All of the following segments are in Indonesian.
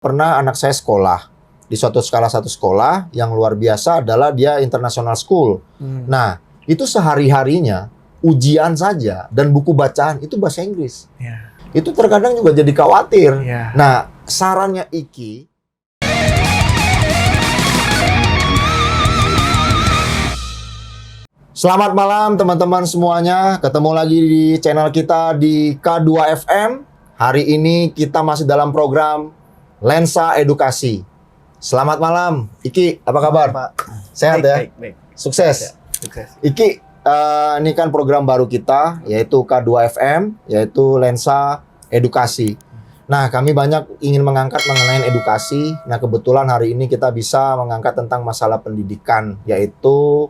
Pernah anak saya sekolah di salah satu sekolah yang luar biasa adalah dia international school. Nah, itu sehari-harinya ujian saja dan buku bacaan itu bahasa Inggris. Ya. Itu terkadang juga jadi khawatir. Ya. Nah, sarannya Iki, selamat malam teman-teman semuanya. Ketemu lagi di channel kita di K2FM. Hari ini kita masih dalam program Lensa Edukasi. Selamat malam, Iki. Apa kabar? Pak. Sehat ya? Baik. Sukses. Sukses. Iki, ini kan program baru kita, yaitu K2FM, yaitu Lensa Edukasi. Nah, kami banyak ingin mengangkat mengenai edukasi. Nah, kebetulan hari ini kita bisa mengangkat tentang masalah pendidikan, yaitu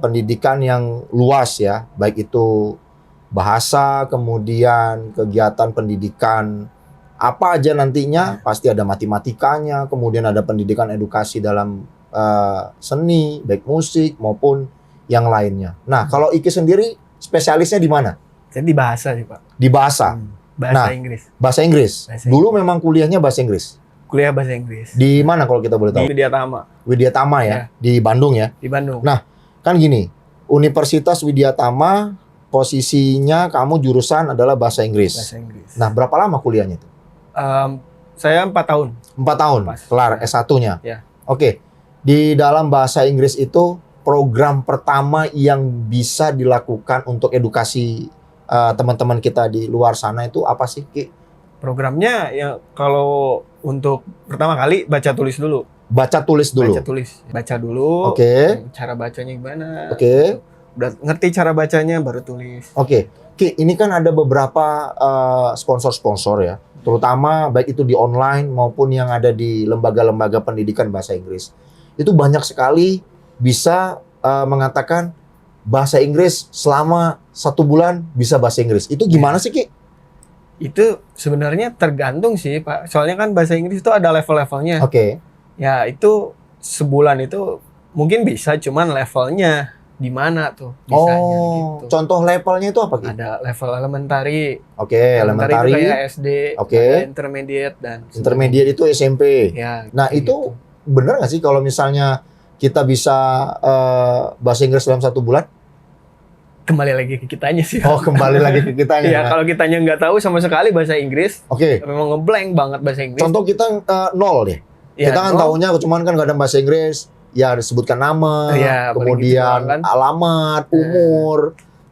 pendidikan yang luas ya, baik itu bahasa, kemudian kegiatan pendidikan, apa aja nantinya, pasti ada matematikanya, kemudian ada pendidikan edukasi dalam seni, baik musik maupun yang lainnya. Nah, kalau Iki sendiri spesialisnya di mana? Saya di bahasa sih, Pak. Di bahasa. Bahasa Nah, Inggris. Bahasa Inggris. Bahasa Dulu memang kuliahnya bahasa Inggris. Kuliah bahasa Inggris. Di mana kalau kita boleh tahu? Di Widyatama, Widyatama ya, di Bandung ya. di Bandung. Nah, kan gini, Universitas Widyatama posisinya kamu jurusan adalah bahasa Inggris. Bahasa Inggris. Nah, berapa lama kuliahnya itu? Saya 4 tahun. 4 tahun, Pas. kelar S1-nya. Ya. Oke, di dalam bahasa Inggris itu program pertama yang bisa dilakukan untuk edukasi teman-teman kita di luar sana itu apa sih, Ki? Programnya ya kalau untuk pertama kali baca tulis dulu. Baca tulis dulu. Baca tulis. Baca dulu. Oke. Cara bacanya gimana? Oke. Udah ngerti cara bacanya baru tulis. Oke. Ki, ini kan ada beberapa sponsor-sponsor ya, terutama baik itu di online maupun yang ada di lembaga-lembaga pendidikan bahasa Inggris. Itu banyak sekali bisa mengatakan bahasa Inggris selama 1 bulan bisa bahasa Inggris. Itu gimana sih, Ki? Itu sebenarnya tergantung sih, Pak. Soalnya kan bahasa Inggris itu ada level-levelnya. Oke. Ya, itu sebulan itu mungkin bisa, cuman levelnya di mana tuh bisanya gitu. Contoh levelnya itu apa, Ki? Ada level elementary. Oke, Itu elementary. kayak SD, Oke. ada intermediate dan Intermediate itu SMP. ya. Nah, kayak itu benar nggak sih kalau misalnya kita bisa bahasa Inggris dalam 1 bulan? kembali lagi ke kitanya sih. Oh, kembali lagi ke kitanya. Ya, kalau kitanya nggak tahu sama sekali bahasa Inggris, Oke. memang ngeblank banget bahasa Inggris. Contoh kita nol deh. Ya, Kita kan nol. taunya cuman kan nggak ada bahasa Inggris, ya disebutkan nama, Ya, paling gitu kemudian doang kan. alamat, umur,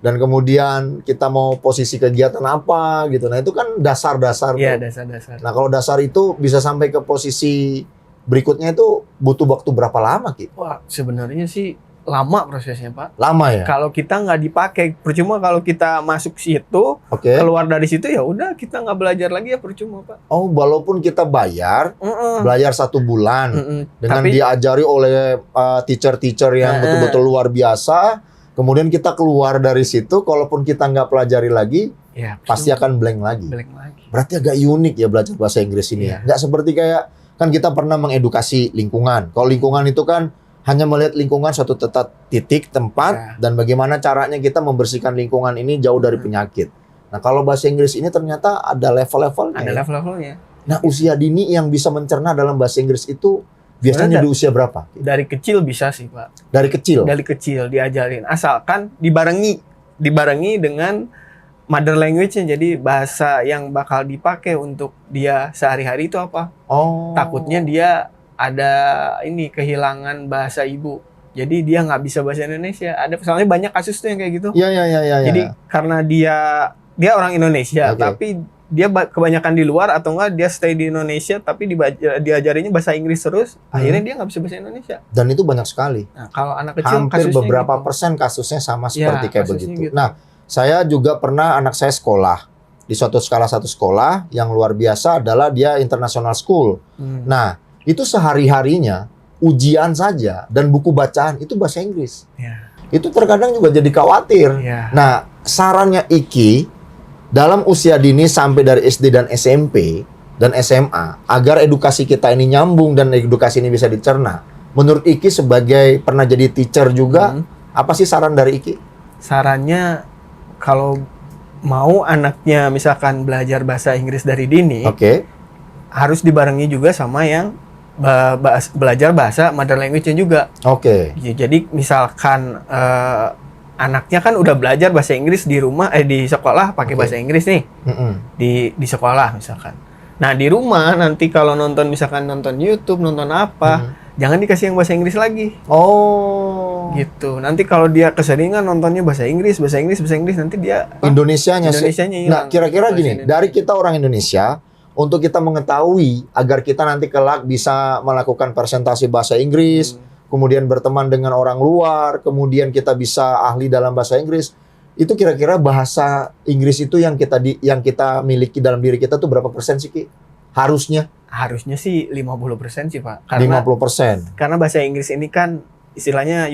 dan kemudian kita mau posisi kegiatan apa gitu. Nah, itu kan dasar-dasar. Iya, tuh. dasar-dasar. Nah, kalau dasar itu bisa sampai ke posisi berikutnya itu butuh waktu berapa lama, Ki? Wah, sebenarnya sih lama prosesnya, Pak. Lama ya? Kalau kita nggak dipakai, percuma kalau kita masuk situ, Oke. keluar dari situ ya udah kita nggak belajar lagi ya percuma, Pak. Oh, walaupun kita bayar, belajar 1 bulan, dengan Tapi diajari oleh teacher-teacher yang betul-betul luar biasa, kemudian kita keluar dari situ, kalaupun kita nggak pelajari lagi, ya pasti akan blank lagi. blank lagi. Berarti agak unik ya belajar bahasa Inggris ini ya. Iya. Nggak seperti kayak, kan kita pernah mengedukasi lingkungan. Kalau lingkungan itu kan hanya melihat lingkungan suatu titik, tempat, Ya. dan bagaimana caranya kita membersihkan lingkungan ini jauh dari penyakit. Nah, kalau bahasa Inggris ini ternyata ada level-levelnya. Ada ya. level-levelnya. Nah, usia dini yang bisa mencerna dalam bahasa Inggris itu biasanya di usia berapa? Dari kecil bisa sih, Pak. Dari kecil? Dari kecil diajarin, asalkan dibarengi dengan mother language-nya. Jadi bahasa yang bakal dipakai untuk dia sehari-hari itu apa? Oh. Takutnya dia ada ini kehilangan bahasa ibu. Jadi dia nggak bisa bahasa Indonesia. Ada soalnya banyak kasus tuh yang kayak gitu. Iya. Jadi karena dia orang Indonesia, Oke. tapi dia kebanyakan di luar atau enggak dia stay di Indonesia tapi diajarinnya bahasa Inggris terus, akhirnya dia nggak bisa bahasa Indonesia. Dan itu banyak sekali. Nah, kalau anak kecil Hampir kasusnya beberapa gitu. persen kasusnya sama Ya, seperti kayak kasusnya begitu. gitu. Nah, saya juga pernah anak saya sekolah di salah satu sekolah yang luar biasa adalah dia international school. Nah, itu sehari-harinya ujian saja dan buku bacaan itu bahasa Inggris. Ya. Itu terkadang juga jadi khawatir. Ya. Nah, sarannya Iki dalam usia dini sampai dari SD dan SMP dan SMA agar edukasi kita ini nyambung dan edukasi ini bisa dicerna. Menurut Iki sebagai pernah jadi teacher juga, apa sih saran dari Iki? Sarannya kalau mau anaknya misalkan belajar bahasa Inggris dari dini, Oke. harus dibarengi juga sama yang belajar bahasa mother language-nya juga. Oke. Jadi misalkan anaknya kan udah belajar bahasa Inggris di rumah, di sekolah pakai bahasa Inggris nih, di sekolah misalkan. Nah di rumah nanti kalau nonton misalkan nonton YouTube, nonton apa, jangan dikasih yang bahasa Inggris lagi. Oh. Gitu. Nanti kalau dia keseringan nontonnya bahasa Inggris, nanti dia Indonesianya hilang. Nah, kira-kira Bahasa gini, Indonesia. dari kita orang Indonesia, untuk kita mengetahui agar kita nanti kelak bisa melakukan presentasi bahasa Inggris, kemudian berteman dengan orang luar, kemudian kita bisa ahli dalam bahasa Inggris, itu kira-kira bahasa Inggris itu yang kita miliki dalam diri kita tuh berapa persen sih, Ki? Harusnya Harusnya sih 50% sih, Pak. Karena 50%. karena bahasa Inggris ini kan istilahnya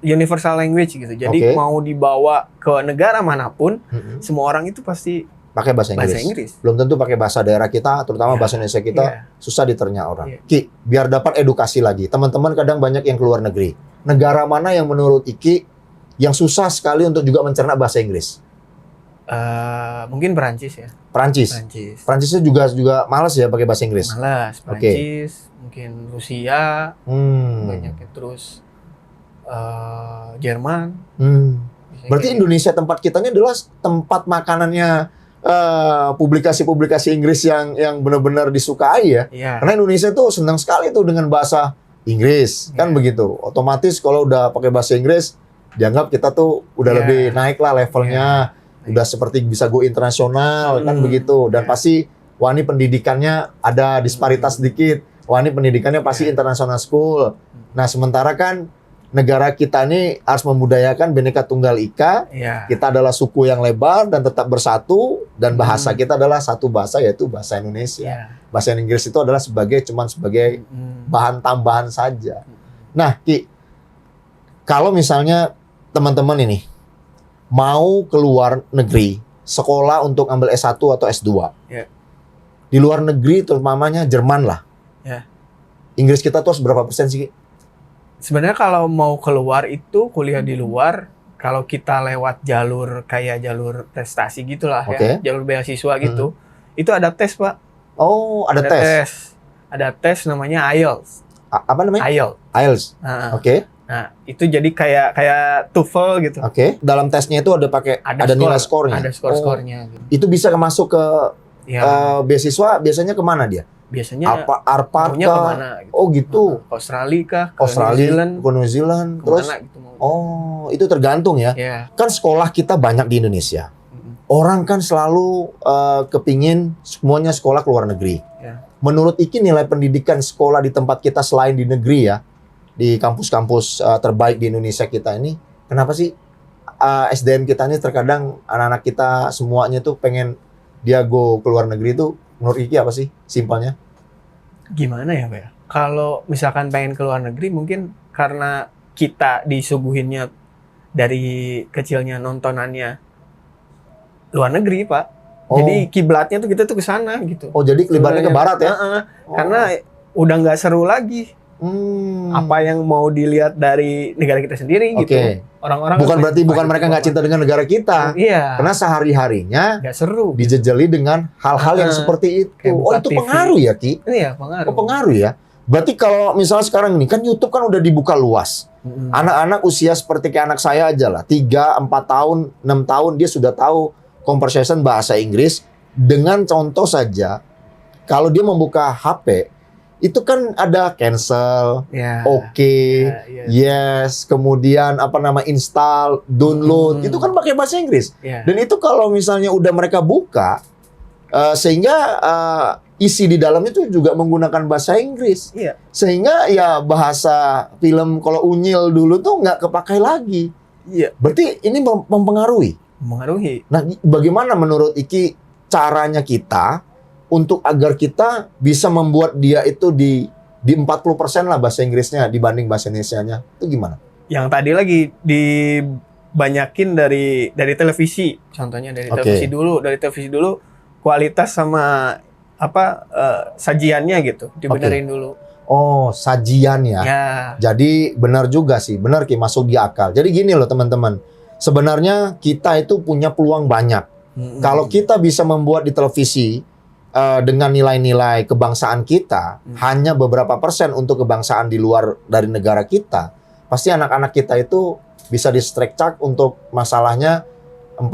universal language gitu. Jadi Oke. mau dibawa ke negara manapun, Mm-mm. semua orang itu pasti Pakai bahasa bahasa Inggris. Inggris. Belum tentu pakai bahasa daerah kita, terutama Iya. bahasa Indonesia kita, Iya. susah diternya orang. Iya. Ki, biar dapat edukasi lagi. Teman-teman kadang banyak yang keluar negeri. Negara mana yang menurut Iki yang susah sekali untuk juga mencerna bahasa Inggris? Mungkin Perancis ya. Perancis. Perancisnya juga malas ya pakai bahasa Inggris. Malas. Perancis, mungkin Rusia, banyak ya. Terus Jerman. Biasanya Berarti kayak Indonesia tempat kita ini adalah tempat makanannya publikasi-publikasi Inggris yang benar-benar disukai ya. gitu. Iya. Karena Indonesia tuh senang sekali tuh dengan bahasa Inggris, kan Iya. begitu. Otomatis kalau udah pakai bahasa Inggris, dianggap kita tuh udah Iya. lebih naik lah levelnya, Iya. udah seperti bisa go internasional kan begitu. Dan Iya. pasti wah ini pendidikannya ada disparitas sedikit. Wah ini pendidikannya pasti Iya. international school. Nah sementara kan negara kita ini harus memudayakan Bhinneka Tunggal Ika. Iya. Kita adalah suku yang lebar dan tetap bersatu, dan bahasa Hmm. kita adalah satu bahasa, yaitu bahasa Indonesia. Iya. Bahasa Inggris itu adalah cuman sebagai bahan tambahan saja. Nah, Ki, kalau misalnya teman-teman ini mau keluar negeri, sekolah untuk ambil S1 atau S2. Ya. Di luar negeri, terutamanya Jerman lah. Ya. Inggris kita tuh harus berapa persen sih, Ki? Sebenarnya kalau mau keluar itu kuliah di luar, kalau kita lewat jalur kayak jalur prestasi gitulah Oke. ya, jalur beasiswa gitu, itu ada tes, Pak. Oh, ada tes. Ada tes namanya IELTS. Apa namanya? IELTS. Nah, Oke. nah, itu jadi kayak TOEFL gitu. Oke. Dalam tesnya itu ada nilai skornya. Ada Oh, skor-skornya gitu. itu bisa masuk ke Ya, beasiswa biasanya kemana dia? biasanya Arpad maunya kah? kemana gitu. Oh gitu. Ke Australia kah? Ke Australia, New Zealand, ke New Zealand, terus kemana gitu mau. oh itu tergantung ya. Ya. Kan sekolah kita banyak di Indonesia. Orang kan selalu kepingin semuanya sekolah ke luar negeri. Ya. Menurut Iki nilai pendidikan sekolah di tempat kita selain di negeri ya, di kampus-kampus terbaik di Indonesia kita ini, kenapa sih SDM kita ini terkadang anak-anak kita semuanya tuh pengen dia go ke luar negeri itu, menurut Iki apa sih simpelnya? Gimana ya, Pak ya? Kalau misalkan pengen ke luar negeri mungkin karena kita disuguhinnya dari kecilnya nontonannya luar negeri, Pak. Oh. Jadi kiblatnya tuh kita tuh ke sana gitu. Oh jadi kelibatnya ke barat ya? Heeh. Oh. Karena udah nggak seru lagi. Apa yang mau dilihat dari negara kita sendiri Oke. gitu. Orang-orang Bukan kan berarti bukan mereka nggak cinta dengan negara kita. Iya. Karena sehari-harinya Nggak seru. dijejeli dengan hal-hal yang seperti itu. Kayak Oh buka itu TV. pengaruh ya Ki? Iya, pengaruh. Oh pengaruh ya? Berarti kalau misalnya sekarang ini kan YouTube kan udah dibuka luas. Mm-mm. Anak-anak usia seperti kayak anak saya aja lah. 3, 4 tahun, 6 tahun dia sudah tahu conversation bahasa Inggris. Dengan contoh saja, kalau dia membuka HP, itu kan ada cancel, Ya. oke, Ya, ya. yes, kemudian install, download, itu kan pakai bahasa Inggris. Ya. Dan itu kalau misalnya udah mereka buka, sehingga isi di dalamnya itu juga menggunakan bahasa Inggris. Iya. Sehingga ya bahasa film kalau unyil dulu tuh nggak kepakai lagi. Iya. Berarti ini mempengaruhi. Mengaruhi. Nah, bagaimana menurut Iki caranya kita untuk agar kita bisa membuat dia itu di 40% lah bahasa Inggrisnya dibanding bahasa Indonesianya? Itu gimana? Yang tadi lagi dibanyakin dari televisi, contohnya dari Oke. televisi dulu kualitas sama sajiannya gitu dibenerin dulu. Oh, sajian ya. Ya. Jadi benar juga sih, benar Ki, masuk di akal. Jadi gini loh teman-teman, sebenarnya kita itu punya peluang banyak. Mm-mm. Kalau kita bisa membuat di televisi dengan nilai-nilai kebangsaan kita, hanya beberapa persen untuk kebangsaan di luar dari negara kita, pasti anak-anak kita itu bisa di-stretch untuk masalahnya 40%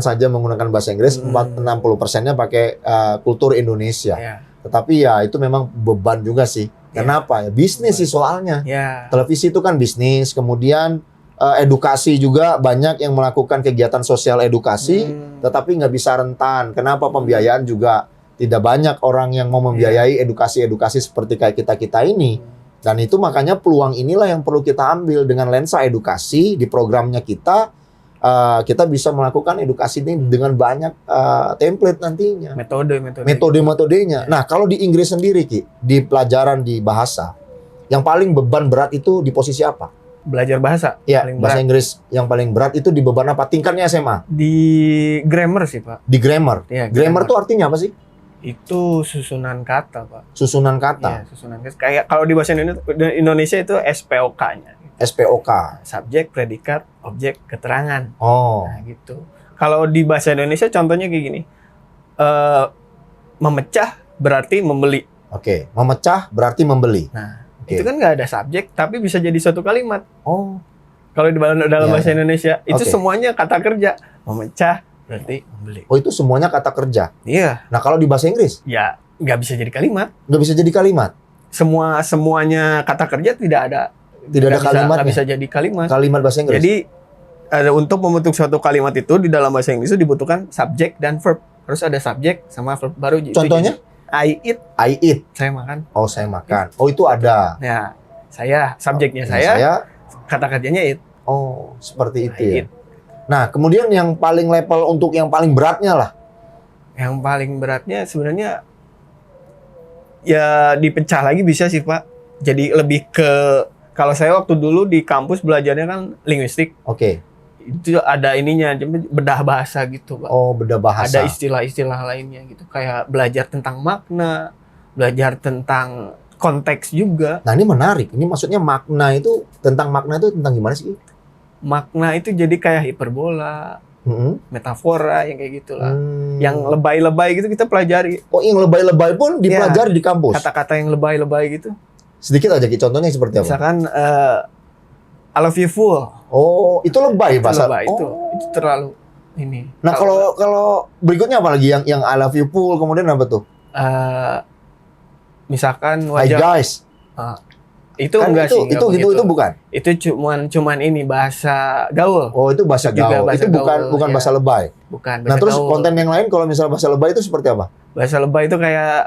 saja menggunakan bahasa Inggris, 60%-nya pakai kultur Indonesia. Ya. Tetapi ya itu memang beban juga sih. Kenapa? Ya bisnis sih soalnya. Ya. Televisi itu kan bisnis, kemudian edukasi juga banyak yang melakukan kegiatan sosial edukasi, tetapi nggak bisa rentan. Kenapa? Pembiayaan juga tidak banyak orang yang mau membiayai edukasi-edukasi seperti kayak kita-kita ini. Dan itu makanya peluang inilah yang perlu kita ambil dengan lensa edukasi di programnya kita. Kita bisa melakukan edukasi ini dengan banyak template nantinya. Metode-metodenya. Nah, kalau di Inggris sendiri, Ki, di pelajaran di bahasa, yang paling beban berat itu di posisi apa? Belajar bahasa. Ya, paling bahasa berat. Inggris yang paling berat itu di beban apa? Tingkatnya SMA? Di grammar sih, Pak. Di grammar? Ya, Grammar itu artinya apa sih? Itu susunan kata, Pak. Susunan Iya, kata, susunan kata. Kayak kalau di bahasa Indonesia itu SPOK-nya. SPOK. Subjek, predikat, objek, keterangan. Oh, Nah, gitu. Kalau di bahasa Indonesia contohnya kayak gini. Memecah berarti membeli. oke. Memecah berarti membeli. Nah, Oke. itu kan nggak ada subjek, tapi bisa jadi suatu kalimat. Oh, Kalau di dalam Iya, bahasa iya. Indonesia, itu Oke. semuanya kata kerja. Memecah berarti membeli. oh itu semuanya kata kerja. Iya, Nah, kalau di bahasa Inggris ya nggak bisa jadi kalimat. nggak bisa jadi kalimat. Semuanya kata kerja tidak ada. Tidak ada kalimatnya. Nggak bisa jadi kalimat. Kalimat bahasa Inggris. Jadi untuk membentuk suatu kalimat itu di dalam bahasa Inggris itu dibutuhkan subjek dan verb. Harus ada subjek sama verb baru. Itu Contohnya? jadi, I eat, I eat. saya makan. Oh, saya makan. Oh, itu ada. Ya, saya subjeknya Ini saya, kata kerjanya eat. Oh, seperti itu I ya. eat. Nah, kemudian yang paling level untuk yang paling beratnya lah. Yang paling beratnya sebenarnya ya dipecah lagi bisa sih, Pak. Jadi lebih ke kalau saya waktu dulu di kampus belajarnya kan linguistik. Oke. Itu ada ininya, bedah bahasa gitu, Pak. Oh, beda bahasa. Ada istilah-istilah lainnya gitu. Kayak belajar tentang makna, belajar tentang konteks juga. Nah, ini menarik. Ini maksudnya makna itu tentang gimana sih? Makna itu jadi kayak hiperbola, Mm-mm. metafora yang kayak gitulah. Hmm. Yang lebay-lebay gitu kita pelajari. Oh, yang lebay-lebay pun dipelajari di kampus. Kata-kata yang lebay-lebay gitu. Sedikit aja, Ki. Contohnya seperti apa? Misalkan I love you full. Oh, itu lebay Itu bahasa. lebay, itu terlalu ini. Nah, kalau berikutnya apa lagi yang I love you full, kemudian apa tuh? Misalkan Hi wajah guys. itu Kan enggak itu, sih, enggak itu begitu. bukan. Itu cuman ini bahasa gaul, Oh, itu bahasa Juga gaul. bahasa Itu bukan gaul, ya. bahasa lebay. bukan Nah, bahasa terus gaul. konten yang lain kalau misalnya bahasa lebay itu seperti apa? Bahasa lebay itu kayak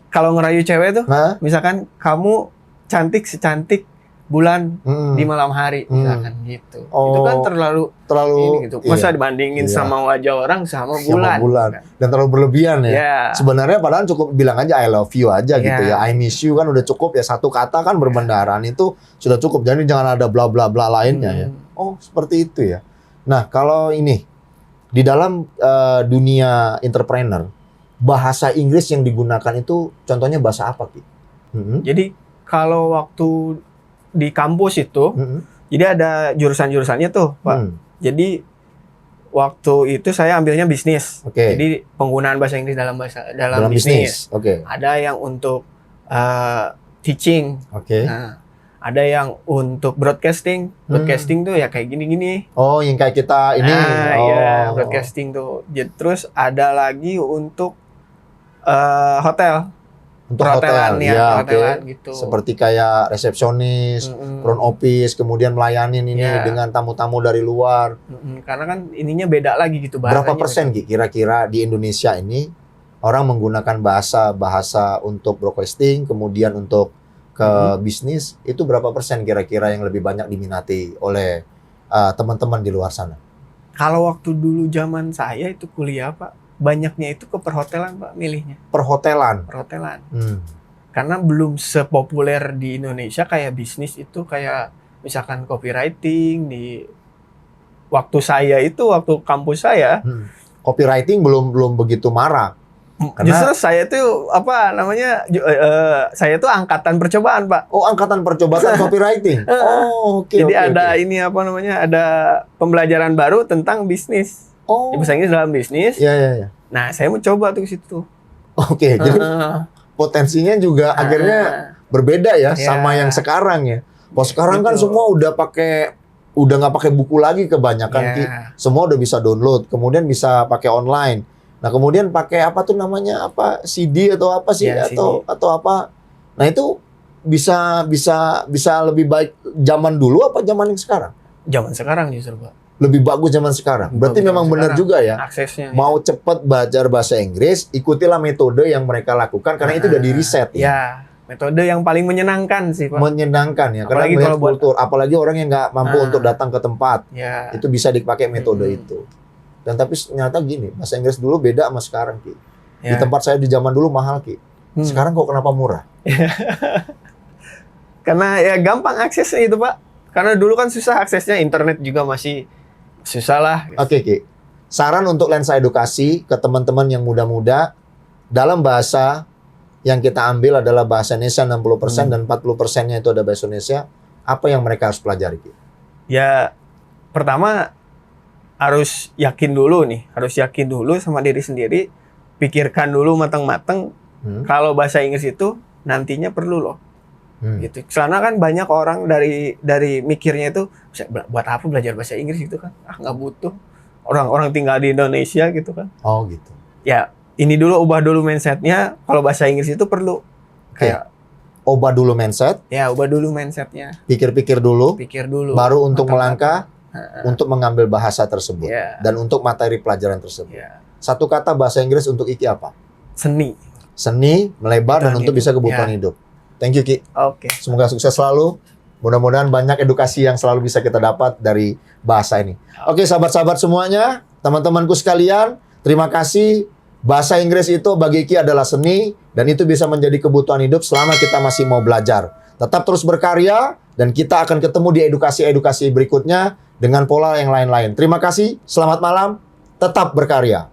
kalau ngerayu cewek tuh, Nah, misalkan kamu cantik secantik bulan di malam hari, misalkan gitu. Itu kan Oh, terlalu terlalu ini gitu. Masa iya, dibandingin iya. sama wajah orang sama Sama bulan. bulan. Kan? Dan terlalu berlebihan ya. Ya. Sebenarnya padahal cukup bilang aja I love you aja gitu Iya. ya. I miss you kan udah cukup ya, satu kata kan berbendaharaan itu sudah cukup. Jadi jangan ada bla bla bla lainnya ya. Oh, seperti itu ya. Nah, kalau ini di dalam dunia entrepreneur, bahasa Inggris yang digunakan itu contohnya bahasa apa, Ki? Jadi kalau waktu di kampus itu, jadi ada jurusan-jurusannya tuh, Pak. Jadi waktu itu saya ambilnya bisnis. Oke. Jadi penggunaan bahasa Inggris dalam Dalam bisnis. Oke. Ada yang untuk teaching. Oke. Nah, ada yang untuk broadcasting. Broadcasting tuh ya kayak gini-gini. Oh, yang kayak kita ini. Nah, oh. iya, broadcasting tuh. Terus ada lagi untuk hotel. Untuk Perhotelan hotel, ya, ya, perhotelan oke. gitu. Seperti kayak resepsionis, front office, kemudian melayanin ini Ya. dengan tamu-tamu dari luar. Karena kan ininya beda lagi gitu bahasanya. Berapa persen, Ki, kira-kira di Indonesia ini orang menggunakan bahasa untuk broadcasting, kemudian untuk ke bisnis, itu berapa persen kira-kira yang lebih banyak diminati oleh teman-teman di luar sana? Kalau waktu dulu zaman saya itu kuliah, Pak, banyaknya itu ke perhotelan, Pak, milihnya. Perhotelan. Perhotelan. Hmm. Karena belum sepopuler di Indonesia kayak bisnis itu, kayak misalkan copywriting di waktu saya itu, waktu kampus saya. Copywriting belum begitu marak. Karena- Justru saya tuh saya tuh angkatan percobaan, Pak. Oh, angkatan percobaan copywriting. Oh, oke. Jadi oke, ada oke. ini ada pembelajaran baru tentang bisnis. Oh. Bahasa Inggris dalam bisnis. Iya, iya, iya. Nah, saya mau coba tuh ke situ. Oke, jadi potensinya juga akhirnya berbeda ya Iya. sama yang sekarang ya. Kalau sekarang kan Gitu. semua udah nggak pakai buku lagi kebanyakan Iya. Ki. Semua udah bisa download, kemudian bisa pakai online. Nah, kemudian pakai apa tuh namanya apa CD atau apa sih Iya, atau apa. Nah, itu bisa lebih baik zaman dulu apa zaman yang sekarang? Zaman sekarang justru, Pak. Lebih bagus zaman sekarang. Berarti Lebih memang bagus benar sekarang. juga ya. Aksesnya. Mau cepat belajar bahasa Inggris, ikutilah metode yang mereka lakukan karena itu udah di riset ya. Ya, metode yang paling menyenangkan sih, Pak. Menyenangkan ya, karena Apalagi melihat kalau buat- kultur, apalagi orang yang nggak mampu untuk datang ke tempat, Ya. itu bisa dipakai metode itu. Dan tapi ternyata gini, bahasa Inggris dulu beda sama sekarang Ki. Di Ya. tempat saya di zaman dulu mahal Ki. Sekarang kok kenapa murah? Karena ya gampang aksesnya itu, Pak. Karena dulu kan susah aksesnya, internet juga masih susah lah. Oke Ki, saran untuk lensa edukasi ke teman-teman yang muda-muda dalam bahasa yang kita ambil adalah bahasa Indonesia 60% dan 40%-nya itu ada bahasa Indonesia. Apa yang mereka harus pelajari Ki? Ya, pertama harus yakin dulu nih, harus yakin dulu sama diri sendiri, pikirkan dulu matang-matang kalau bahasa Inggris itu nantinya perlu loh. Gitu. Karena kan banyak orang dari mikirnya itu buat apa belajar bahasa Inggris gitu kan? Ah, nggak butuh. Orang-orang tinggal di Indonesia gitu kan. Oh gitu. Ya, ini dulu ubah dulu mindsetnya. Kalau bahasa Inggris itu perlu kayak Ubah dulu mindset, ya ubah dulu mindsetnya, pikir-pikir dulu, pikir dulu. baru untuk melangkah Matang-matang. untuk mengambil bahasa tersebut Ya. dan untuk materi pelajaran tersebut. Ya. Satu kata bahasa Inggris untuk Iki apa? Seni. Seni, melebar, dan Kebutuhan untuk hidup. bisa kebutuhan Ya. hidup. Thank you Ki. Oke. Semoga sukses selalu. Mudah-mudahan banyak edukasi yang selalu bisa kita dapat dari bahasa ini. Oke, sahabat-sahabat semuanya, teman-temanku sekalian, terima kasih. Bahasa Inggris itu bagi Ki adalah seni dan itu bisa menjadi kebutuhan hidup selama kita masih mau belajar. Tetap terus berkarya dan kita akan ketemu di edukasi-edukasi berikutnya dengan pola yang lain-lain. Terima kasih, selamat malam, tetap berkarya.